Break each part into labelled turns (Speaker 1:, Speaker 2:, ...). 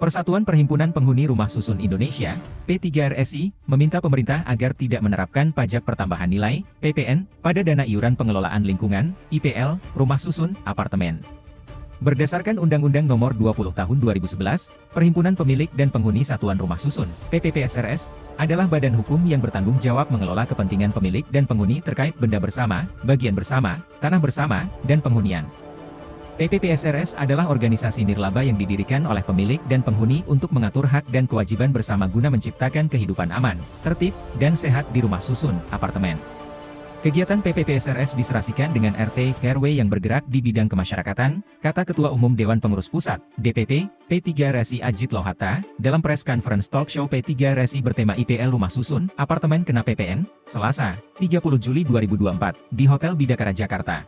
Speaker 1: Persatuan Perhimpunan Penghuni Rumah Susun Indonesia, P3RSI, meminta pemerintah agar tidak menerapkan pajak pertambahan nilai, PPN, pada dana iuran pengelolaan lingkungan, IPL, rumah susun, apartemen. Berdasarkan Undang-Undang Nomor 20 Tahun 2011, Perhimpunan Pemilik dan Penghuni Satuan Rumah Susun, PPPSRS, adalah badan hukum yang bertanggung jawab mengelola kepentingan pemilik dan penghuni terkait benda bersama, bagian bersama, tanah bersama, dan penghunian. PPPSRS adalah organisasi nirlaba yang didirikan oleh pemilik dan penghuni untuk mengatur hak dan kewajiban bersama guna menciptakan kehidupan aman, tertib, dan sehat di rumah susun, apartemen. Kegiatan PPPSRS diserasikan dengan RT RW yang bergerak di bidang kemasyarakatan, kata Ketua Umum Dewan Pengurus Pusat, DPP, P3RSI Ajit Lohata, dalam press conference talk show P3RSI bertema IPL Rumah Susun, Apartemen Kena PPN, Selasa, 30 Juli 2024, di Hotel Bidakara Jakarta.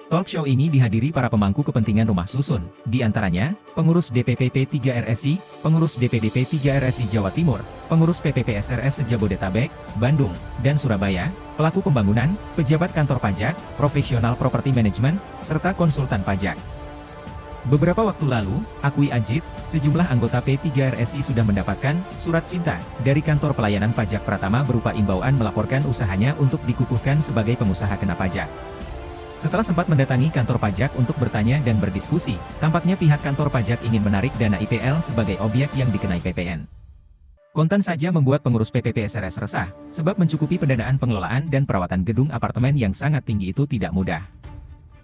Speaker 1: Talk show ini dihadiri para pemangku kepentingan rumah susun, di antaranya, pengurus DPP P3RSI, pengurus DPD P3RSI Jawa Timur, pengurus PPPSRS Jabodetabek, Bandung, dan Surabaya, pelaku pembangunan, pejabat kantor pajak, profesional properti manajemen, serta konsultan pajak. Beberapa waktu lalu, akui Ajit, sejumlah anggota P3RSI sudah mendapatkan surat cinta dari kantor pelayanan pajak Pratama berupa imbauan melaporkan usahanya untuk dikukuhkan sebagai pengusaha kena pajak. Setelah sempat mendatangi kantor pajak untuk bertanya dan berdiskusi, tampaknya pihak kantor pajak ingin menarik dana IPL sebagai objek yang dikenai PPN. Kontan saja membuat pengurus PPPSRS resah, sebab mencukupi pendanaan pengelolaan dan perawatan gedung apartemen yang sangat tinggi itu tidak mudah.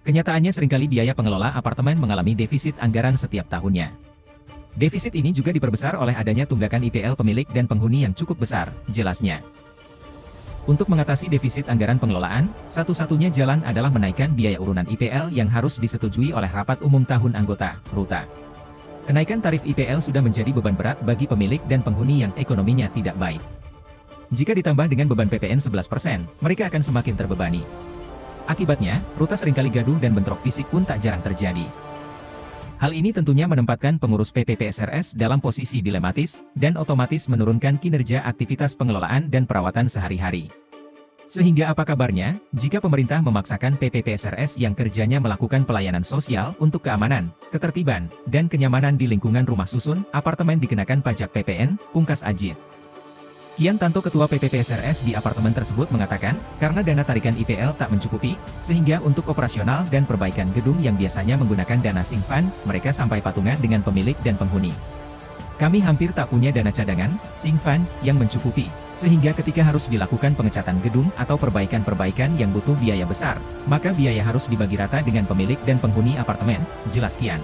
Speaker 1: Kenyataannya seringkali biaya pengelola apartemen mengalami defisit anggaran setiap tahunnya. Defisit ini juga diperbesar oleh adanya tunggakan IPL pemilik dan penghuni yang cukup besar, jelasnya. Untuk mengatasi defisit anggaran pengelolaan, satu-satunya jalan adalah menaikkan biaya urunan IPL yang harus disetujui oleh Rapat Umum Tahun Anggota, RUTA. Kenaikan tarif IPL sudah menjadi beban berat bagi pemilik dan penghuni yang ekonominya tidak baik. Jika ditambah dengan beban PPN 11%, mereka akan semakin terbebani. Akibatnya, RUTA seringkali gaduh dan bentrok fisik pun tak jarang terjadi. Hal ini tentunya menempatkan pengurus PPPSRS dalam posisi dilematis, dan otomatis menurunkan kinerja aktivitas pengelolaan dan perawatan sehari-hari. Sehingga apa kabarnya, jika pemerintah memaksakan PPPSRS yang kerjanya melakukan pelayanan sosial untuk keamanan, ketertiban, dan kenyamanan di lingkungan rumah susun, apartemen dikenakan pajak PPN, pungkas Ajit. Kian Tanto Ketua PPPSRS di apartemen tersebut mengatakan, karena dana tarikan IPL tak mencukupi, sehingga untuk operasional dan perbaikan gedung yang biasanya menggunakan dana Singfan, mereka sampai patungan dengan pemilik dan penghuni. Kami hampir tak punya dana cadangan, Singfan, yang mencukupi, sehingga ketika harus dilakukan pengecatan gedung atau perbaikan-perbaikan yang butuh biaya besar, maka biaya harus dibagi rata dengan pemilik dan penghuni apartemen, jelas Kian.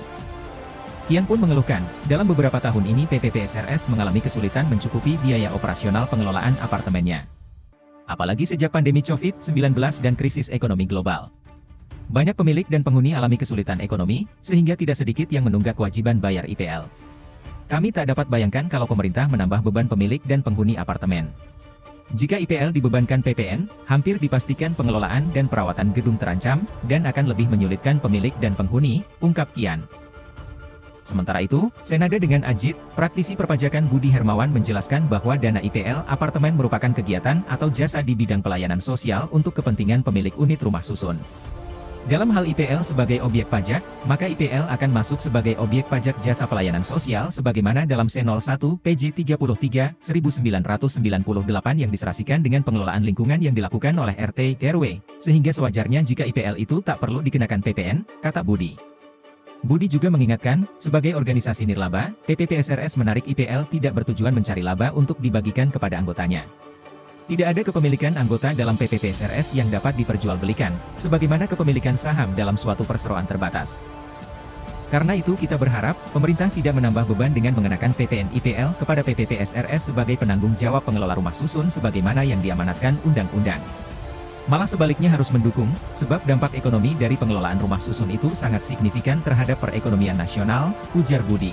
Speaker 1: Kian pun mengeluhkan, dalam beberapa tahun ini PPPSRS mengalami kesulitan mencukupi biaya operasional pengelolaan apartemennya. Apalagi sejak pandemi COVID-19 dan krisis ekonomi global. Banyak pemilik dan penghuni alami kesulitan ekonomi, sehingga tidak sedikit yang menunggak kewajiban bayar IPL. Kami tak dapat bayangkan kalau pemerintah menambah beban pemilik dan penghuni apartemen. Jika IPL dibebankan PPN, hampir dipastikan pengelolaan dan perawatan gedung terancam, dan akan lebih menyulitkan pemilik dan penghuni, ungkap Kian. Sementara itu, senada dengan Ajit, praktisi perpajakan Budi Hermawan menjelaskan bahwa dana IPL apartemen merupakan kegiatan atau jasa di bidang pelayanan sosial untuk kepentingan pemilik unit rumah susun. Dalam hal IPL sebagai objek pajak, maka IPL akan masuk sebagai objek pajak jasa pelayanan sosial sebagaimana dalam C01 PJ 33 1998 yang diserasikan dengan pengelolaan lingkungan yang dilakukan oleh RT RW, sehingga sewajarnya jika IPL itu tak perlu dikenakan PPN, kata Budi. Budi juga mengingatkan, sebagai organisasi nirlaba, PPPSRS menarik IPL tidak bertujuan mencari laba untuk dibagikan kepada anggotanya. Tidak ada kepemilikan anggota dalam PPPSRS yang dapat diperjualbelikan, sebagaimana kepemilikan saham dalam suatu perseroan terbatas. Karena itu kita berharap, pemerintah tidak menambah beban dengan mengenakan PPN IPL kepada PPPSRS sebagai penanggung jawab pengelola rumah susun sebagaimana yang diamanatkan undang-undang. Malah sebaliknya harus mendukung, sebab dampak ekonomi dari pengelolaan rumah susun itu sangat signifikan terhadap perekonomian nasional, ujar Budi.